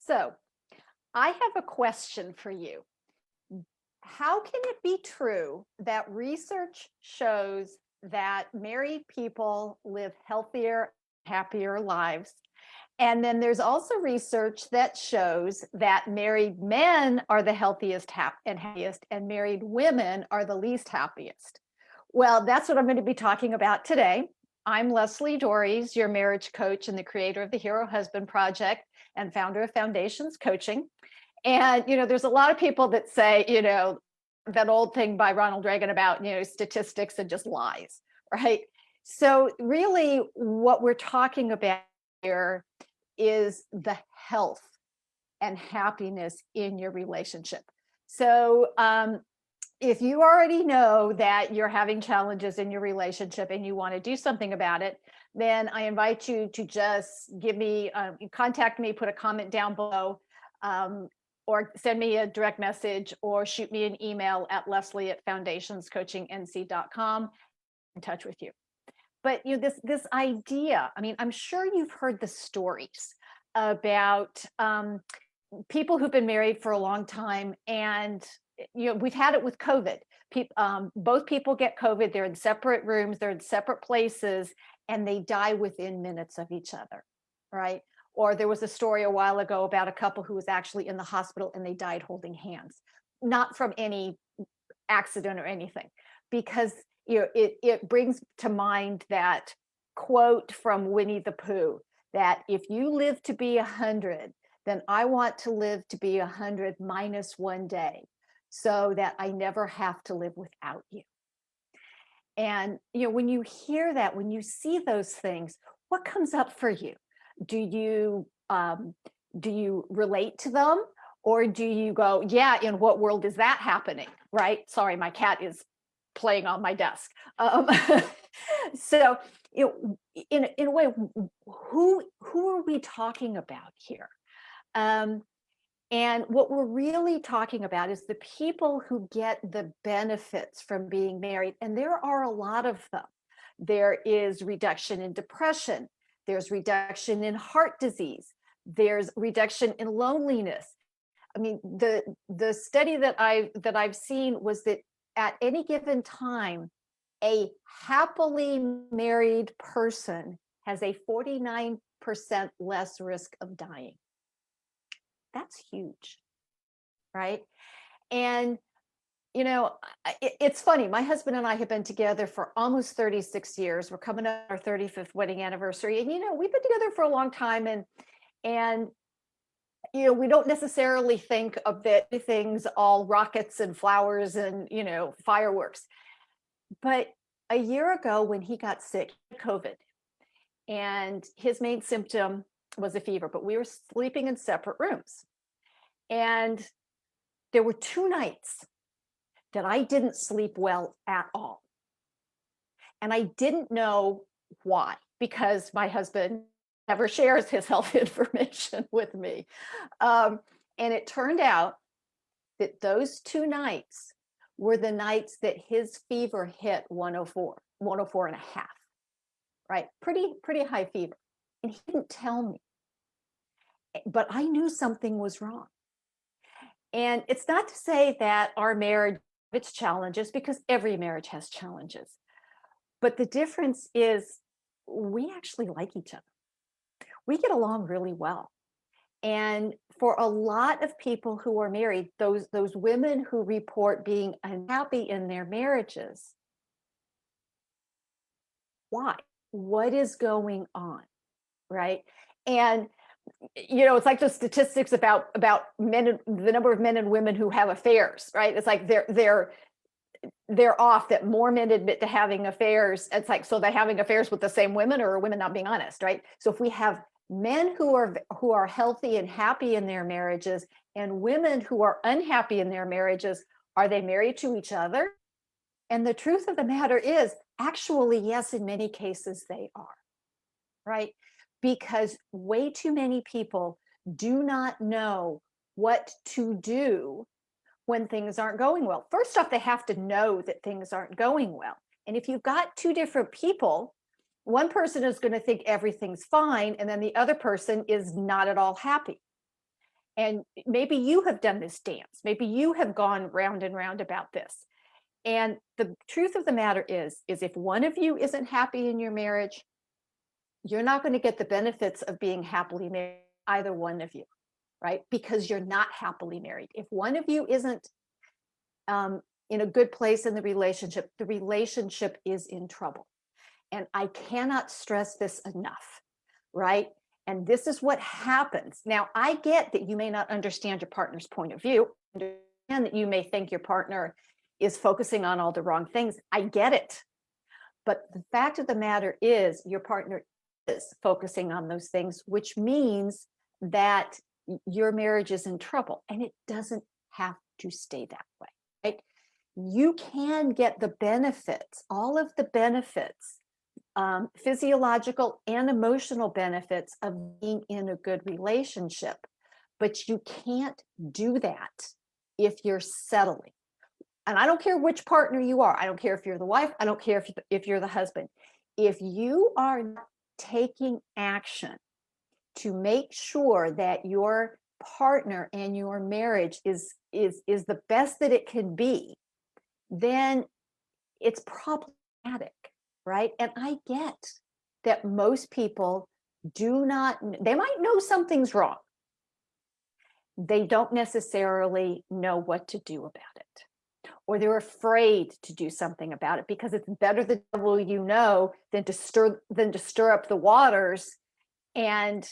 So, I have a question for you. How can it be true that research shows that married people live healthier, happier lives? And then there's also research that shows that married men are the healthiest and happiest, and married women are the least happiest. Well, that's what I'm going to be talking about today. I'm Leslie Dories, your marriage coach and the creator of the Hero Husband Project and founder of Foundations Coaching. And, there's a lot of people that say, that old thing by Ronald Reagan about, statistics and just lies, right? So really what we're talking about here is the health and happiness in your relationship. So if you already know that you're having challenges in your relationship and you want to do something about it, then I invite you to just contact me, put a comment down below, or send me a direct message or shoot me an email at leslie@foundationscoachingnc.com. In touch with you. But this idea, I'm sure you've heard the stories about people who've been married for a long time, and we've had it with COVID. Both people get COVID, they're in separate rooms, they're in separate places, and they die within minutes of each other, right? Or there was a story a while ago about a couple who was actually in the hospital and they died holding hands, not from any accident or anything, because it brings to mind that quote from Winnie the Pooh, that if you live to be 100, then I want to live to be 100 minus 1 day, so that I never have to live without you. And when you hear that, when you see those things, what comes up for you? Do you relate to them, or do you go, yeah, in what world is that happening? Right? Sorry, my cat is playing on my desk. So, in a way, who are we talking about here? And what we're really talking about is the people who get the benefits from being married, and there are a lot of them. There is reduction in depression. There's reduction in heart disease. There's reduction in loneliness. The study that I've seen was that at any given time, a happily married person has a 49% less risk of dying. That's huge, right? And it's funny. My husband and I have been together for almost 36 years. We're coming up our 35th wedding anniversary, and we've been together for a long time, and we don't necessarily think of things all rockets and flowers and fireworks. But a year ago, when he got sick, COVID, and his main symptom was a fever, but we were sleeping in separate rooms, and there were 2 nights that I didn't sleep well at all. And I didn't know why, because my husband never shares his health information with me. And it turned out that those 2 nights were the nights that his fever hit 104 and a half, right? Pretty high fever. And he didn't tell me, but I knew something was wrong. And it's not to say that our marriage its challenges, because every marriage has challenges. But the difference is we actually like each other. We get along really well. And for a lot of people who are married, those women who report being unhappy in their marriages, why? What is going on, right? And it's like the statistics about men, the number of men and women who have affairs, right? It's like they're off, that more men admit to having affairs. It's like, so they're having affairs with the same women, or are women not being honest, right? So if we have men who are healthy and happy in their marriages, and women who are unhappy in their marriages, are they married to each other? And the truth of the matter is, actually, yes, in many cases they are, right? Because way too many people do not know what to do when things aren't going well. First off, they have to know that things aren't going well. And if you've got 2 different people, one person is going to think everything's fine, and then the other person is not at all happy. And maybe you have done this dance. Maybe you have gone round and round about this. And the truth of the matter is if one of you isn't happy in your marriage, you're not going to get the benefits of being happily married, either one of you, right? Because you're not happily married. If one of you isn't in a good place in the relationship is in trouble. And I cannot stress this enough, right? And this is what happens. Now, I get that you may not understand your partner's point of view, and that you may think your partner is focusing on all the wrong things. I get it. But the fact of the matter is, your partner is focusing on those things, which means that your marriage is in trouble. And it doesn't have to stay that way, right? You can get the benefits, all of the benefits, physiological and emotional benefits of being in a good relationship, but you can't do that if you're settling. And I don't care which partner you are. I don't care if you're the wife. I don't care if you're the husband. If you are taking action to make sure that your partner and your marriage is the best that it can be, then it's problematic, right? And I get that most people do not, they might know something's wrong. They don't necessarily know what to do about it, or they're afraid to do something about it because it's better the devil you know than to stir up the waters and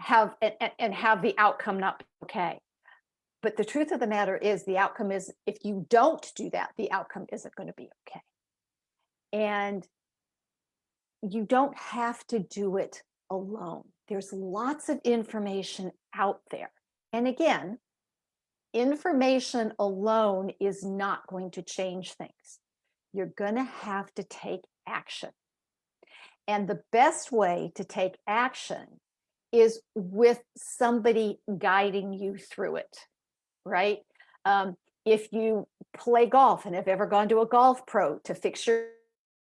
have the outcome not be okay. But the truth of the matter is, the outcome is, if you don't do that, the outcome isn't going to be okay. And you don't have to do it alone. There's lots of information out there. And again, information alone is not going to change things. You're going to have to take action. And the best way to take action is with somebody guiding you through it, right? If you play golf and have ever gone to a golf pro to fix your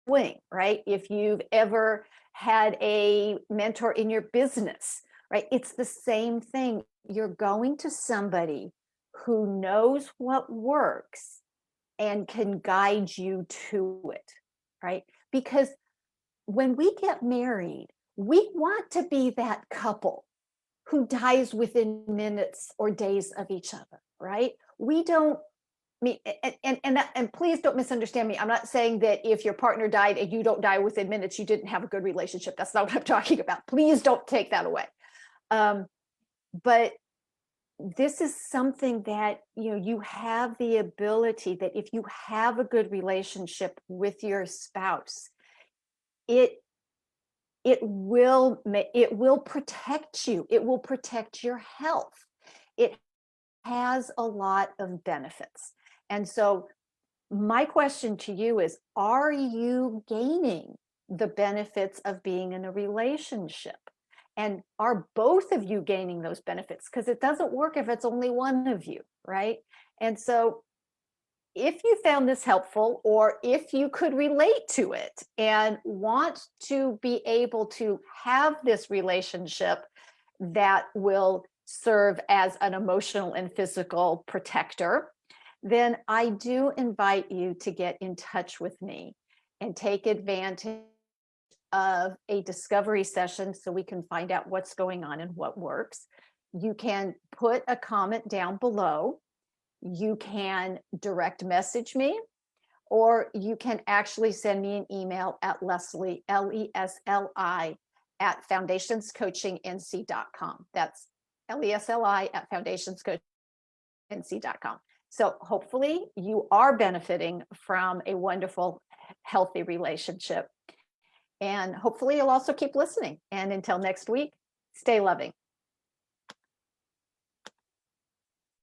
swing, right? If you've ever had a mentor in your business, right? It's the same thing. You're going to somebody who knows what works and can guide you to it, right? Because when we get married, we want to be that couple who dies within minutes or days of each other, right? We don't, and please don't misunderstand me. I'm not saying that if your partner died and you don't die within minutes, you didn't have a good relationship. That's not what I'm talking about. Please don't take that away. But this is something that, you have the ability that if you have a good relationship with your spouse, it will protect you. It will protect your health. It has a lot of benefits. And so my question to you is, are you gaining the benefits of being in a relationship? And are both of you gaining those benefits? Because it doesn't work if it's only one of you, right? And so if you found this helpful, or if you could relate to it and want to be able to have this relationship that will serve as an emotional and physical protector, then I do invite you to get in touch with me and take advantage of a discovery session so we can find out what's going on and what works. You can put a comment down below. You can direct message me, or you can actually send me an email at Lesli, Lesli, at foundationscoachingnc.com. That's Lesli at foundationscoachingnc.com. So hopefully you are benefiting from a wonderful, healthy relationship. And hopefully you'll also keep listening. And until next week, stay loving.